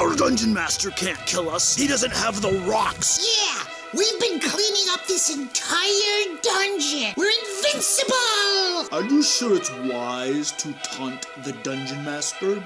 Our Dungeon Master can't kill us. He doesn't have the rocks. Yeah, we've been cleaning up this entire dungeon. We're invincible! Are you sure it's wise to taunt the Dungeon Master?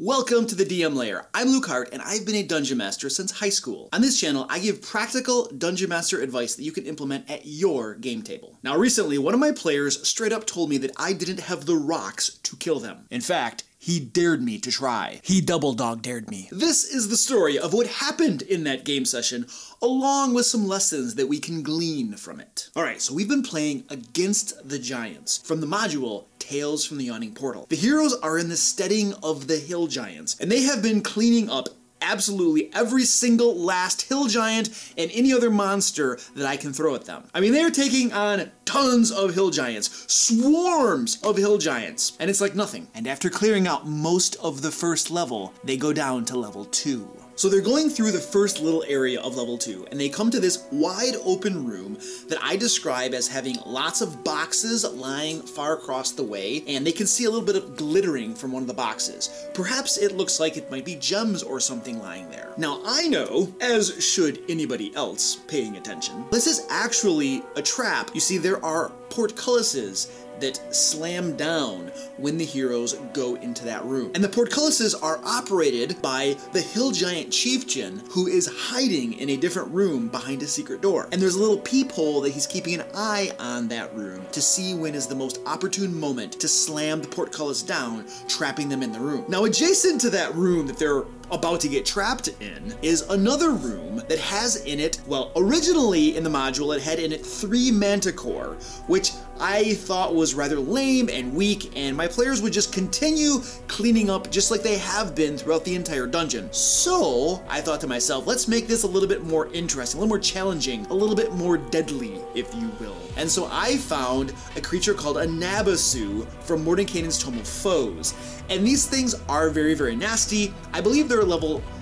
Welcome to the DM Lair. I'm Luke Hart, and I've been a Dungeon Master since high school. On this channel, I give practical Dungeon Master advice that you can implement at your game table. Now recently, one of my players straight up told me that I didn't have the rocks to kill them. In fact, he dared me to try. He double dog dared me. This is the story of what happened in that game session, along with some lessons that we can glean from it. Alright, so we've been playing Against the Giants from the module Tales from the Yawning Portal. The heroes are in the steading of the hill giants, and they have been cleaning up absolutely every single last hill giant and any other monster that I can throw at them. I mean, they're taking on tons of hill giants, swarms of hill giants, and it's like nothing. And after clearing out most of the first level, they go down to level 2. So they're going through the first little area of level 2, and they come to this wide open room that I describe as having lots of boxes lying far across the way, and they can see a little bit of glittering from one of the boxes. Perhaps it looks like it might be gems or something lying there. Now I know, as should anybody else paying attention, this is actually a trap. You see, there are portcullises that slam down when the heroes go into that room. And the portcullises are operated by the hill giant chieftain, who is hiding in a different room behind a secret door. And there's a little peephole that he's keeping an eye on that room to see when is the most opportune moment to slam the portcullis down, trapping them in the room. Now adjacent to that room that they're about to get trapped in is another room that has in it, well, originally in the module it had in it 3 manticore, which I thought was rather lame and weak, and my players would just continue cleaning up just like they have been throughout the entire dungeon. So I thought to myself, let's make this a little bit more interesting, a little more challenging, a little bit more deadly, if you will. And so I found a creature called a Nabasu from Mordenkainen's Tome of Foes. And these things are very, very nasty. I believe they're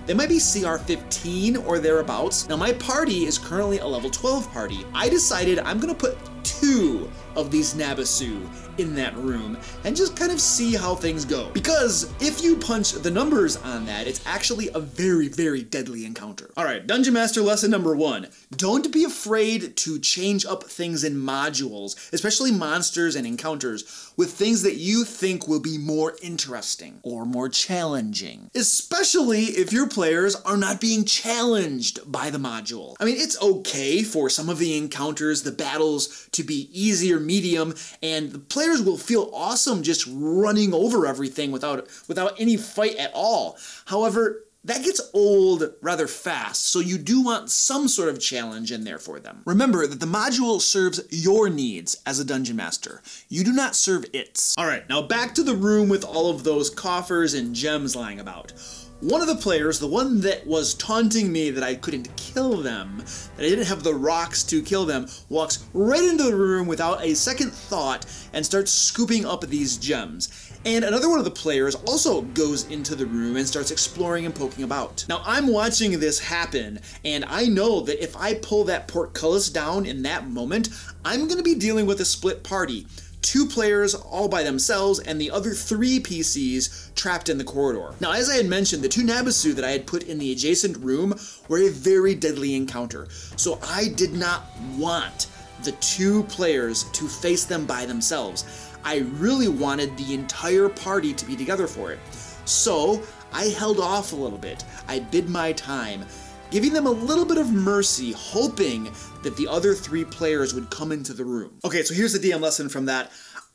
they might be CR 15 or thereabouts. Now my party is currently a level 12 party. I decided I'm gonna put 2 of these Nabasu in that room and just kind of see how things go. Because if you punch the numbers on that, it's actually a very, very deadly encounter. All right, Dungeon Master lesson number 1. Don't be afraid to change up things in modules, especially monsters and encounters, with things that you think will be more interesting or more challenging. Especially if your players are not being challenged by the module. I mean, it's okay for some of the encounters, the battles, to be easy or medium, and the players will feel awesome just running over everything without any fight at all. However, that gets old rather fast, so you do want some sort of challenge in there for them. Remember that the module serves your needs as a Dungeon Master. You do not serve its. Alright, now back to the room with all of those coffers and gems lying about. One of the players, the one that was taunting me that I couldn't kill them, that I didn't have the rocks to kill them, walks right into the room without a second thought and starts scooping up these gems. And another one of the players also goes into the room and starts exploring and poking about. Now I'm watching this happen, and I know that if I pull that portcullis down in that moment, I'm gonna be dealing with a split party. 2 players all by themselves and the other 3 PCs trapped in the corridor. Now, as I had mentioned, the 2 Nabasu that I had put in the adjacent room were a very deadly encounter. So I did not want the 2 players to face them by themselves. I really wanted the entire party to be together for it. So I held off a little bit. I bid my time, giving them a little bit of mercy, hoping that the other 3 players would come into the room. Okay, so here's the DM lesson from that,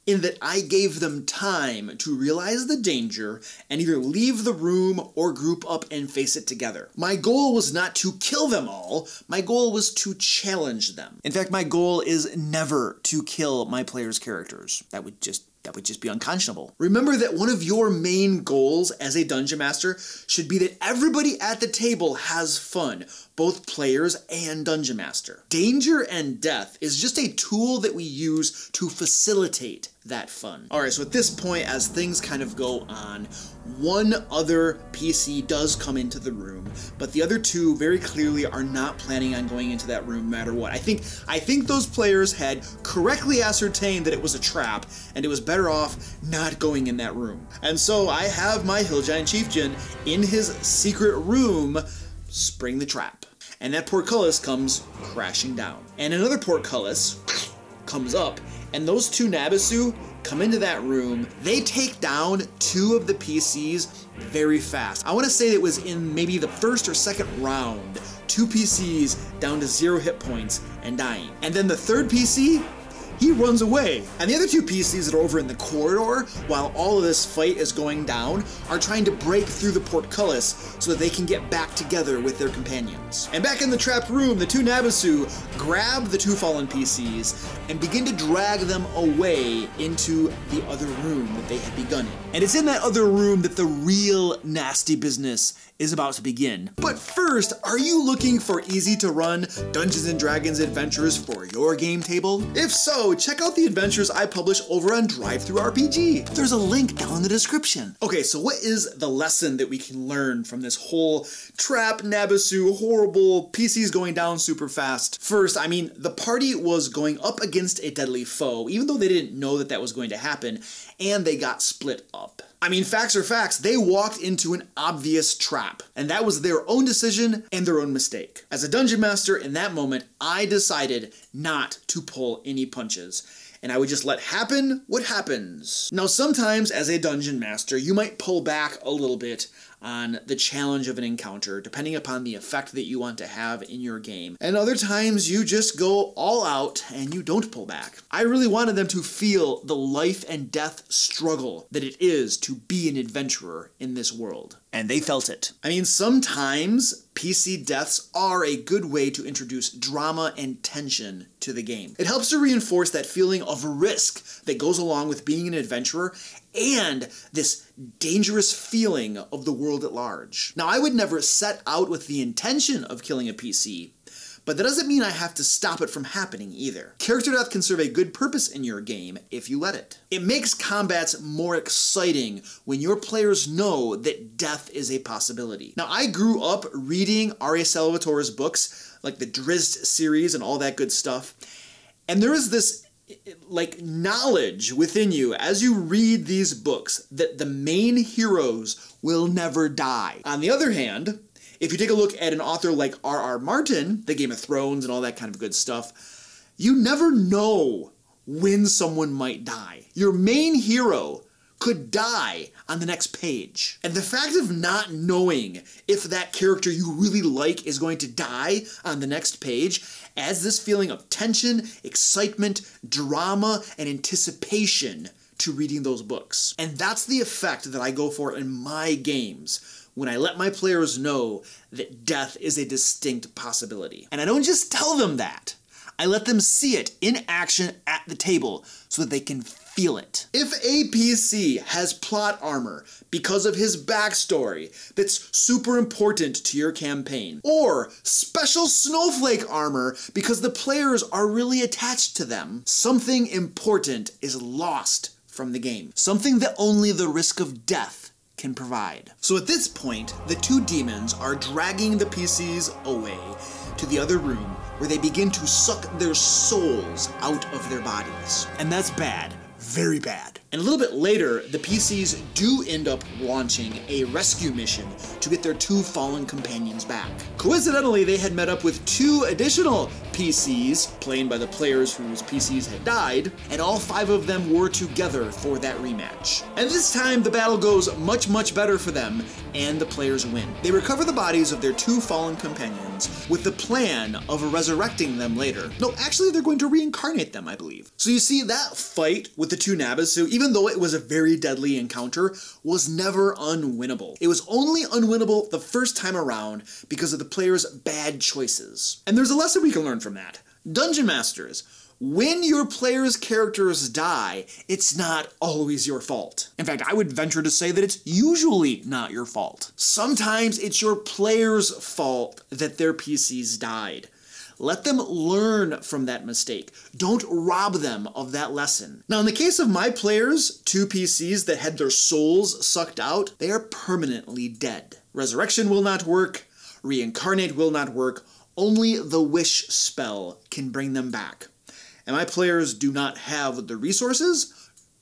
in that I gave them time to realize the danger and either leave the room or group up and face it together. My goal was not to kill them all, my goal was to challenge them. In fact, my goal is never to kill my players' characters. That would just be unconscionable. Remember that one of your main goals as a Dungeon Master should be that everybody at the table has fun, both players and Dungeon Master. Danger and death is just a tool that we use to facilitate that fun. Alright, so at this point, as things kind of go on, one other PC does come into the room, but the other two very clearly are not planning on going into that room no matter what. I think those players had correctly ascertained that it was a trap, and it was better off not going in that room. And so I have my Hill Giant Chieftain in his secret room spring the trap. And that portcullis comes crashing down. And another portcullis comes up, and those two Nabisu come into that room. They take down two of the PCs very fast. I want to say it was in maybe the first or second round, two PCs down to 0 hit points and dying. And then the third PC, he runs away. And the other two PCs that are over in the corridor, while all of this fight is going down, are trying to break through the portcullis so that they can get back together with their companions. And back in the trapped room, the two Nabisu grab the two fallen PCs and begin to drag them away into the other room that they had begun in. And it's in that other room that the real nasty business is about to begin. But first, are you looking for easy to run Dungeons & Dragons adventures for your game table? If so, check out the adventures I publish over on DriveThruRPG. There's a link down in the description. Okay, so what is the lesson that we can learn from this whole trap, Nabisu, horrible, PCs going down super fast? First, I mean, the party was going up against a deadly foe, even though they didn't know that that was going to happen, and they got split up. I mean, facts are facts, they walked into an obvious trap, and that was their own decision and their own mistake. As a dungeon master in that moment, I decided not to pull any punches, and I would just let happen what happens. Now, sometimes as a dungeon master, you might pull back a little bit on the challenge of an encounter, depending upon the effect that you want to have in your game. And other times you just go all out and you don't pull back. I really wanted them to feel the life and death struggle that it is to be an adventurer in this world. And they felt it. I mean, sometimes PC deaths are a good way to introduce drama and tension to the game. It helps to reinforce that feeling of risk that goes along with being an adventurer and this dangerous feeling of the world at large. Now, I would never set out with the intention of killing a PC, but that doesn't mean I have to stop it from happening either. Character death can serve a good purpose in your game if you let it. It makes combats more exciting when your players know that death is a possibility. Now, I grew up reading R.A. Salvatore's books, like the Drizzt series and all that good stuff, and there is this like knowledge within you as you read these books that the main heroes will never die. On the other hand, if you take a look at an author like R.R. Martin, the Game of Thrones and all that kind of good stuff, you never know when someone might die. Your main hero could die on the next page. And the fact of not knowing if that character you really like is going to die on the next page adds this feeling of tension, excitement, drama, and anticipation to reading those books. And that's the effect that I go for in my games when I let my players know that death is a distinct possibility. And I don't just tell them that. I let them see it in action at the table so that they can feel it. If a PC has plot armor because of his backstory that's super important to your campaign, or special snowflake armor because the players are really attached to them, something important is lost from the game. Something that only the risk of death can provide. So at this point, the two demons are dragging the PCs away to the other room where they begin to suck their souls out of their bodies. And that's bad. Very bad. And a little bit later, the PCs do end up launching a rescue mission to get their two fallen companions back. Coincidentally, they had met up with two additional PCs, played by the players whose PCs had died, and all 5 of them were together for that rematch. And this time, the battle goes much, much better for them, and the players win. They recover the bodies of their 2 fallen companions with the plan of resurrecting them later. No, actually, they're going to reincarnate them, I believe. So you see, that fight with the 2 Nabisu, even though it was a very deadly encounter, was never unwinnable. It was only unwinnable the first time around because of the players' bad choices. And there's a lesson we can learn from that. Dungeon Masters, when your players' characters die, it's not always your fault. In fact, I would venture to say that it's usually not your fault. Sometimes it's your players' fault that their PCs died. Let them learn from that mistake. Don't rob them of that lesson. Now, in the case of my players, 2 PCs that had their souls sucked out, they are permanently dead. Resurrection will not work. Reincarnate will not work. Only the wish spell can bring them back. And my players do not have the resources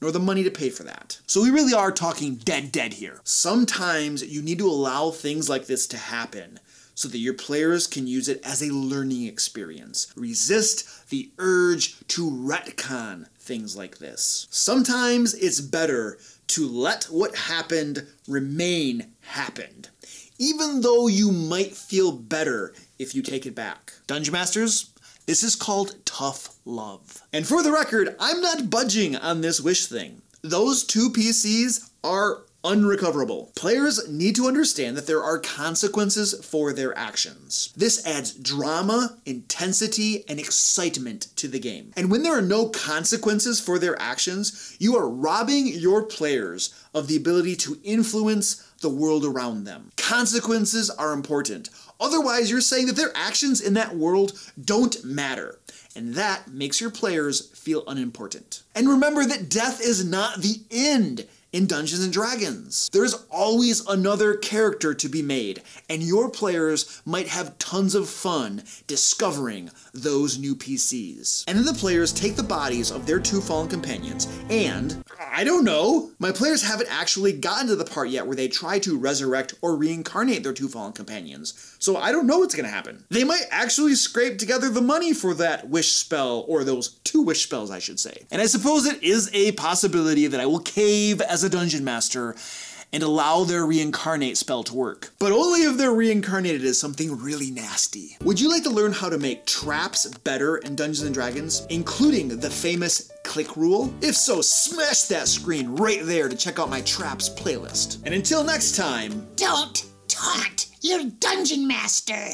nor the money to pay for that. So we really are talking dead here. Sometimes you need to allow things like this to happen so that your players can use it as a learning experience. Resist the urge to retcon things like this. Sometimes it's better to let what happened remain happened, even though you might feel better if you take it back. Dungeon Masters, this is called tough love. And for the record, I'm not budging on this wish thing. Those 2 PCs are unrecoverable. Players need to understand that there are consequences for their actions. This adds drama, intensity, and excitement to the game. And when there are no consequences for their actions, you are robbing your players of the ability to influence the world around them. Consequences are important. Otherwise, you're saying that their actions in that world don't matter. And that makes your players feel unimportant. And remember that death is not the end in Dungeons & Dragons. There's always another character to be made, and your players might have tons of fun discovering those new PCs. And then the players take the bodies of their 2 fallen companions and, I don't know, my players haven't actually gotten to the part yet where they try to resurrect or reincarnate their 2 fallen companions, so I don't know what's gonna happen. They might actually scrape together the money for that wish spell, or those 2 wish spells, I should say. And I suppose it is a possibility that I will cave as a dungeon master and allow their reincarnate spell to work. But only if they're reincarnated as something really nasty. Would you like to learn how to make traps better in Dungeons & Dragons, including the famous click rule? If so, smash that screen right there to check out my traps playlist. And until next time, Don't taunt your dungeon master.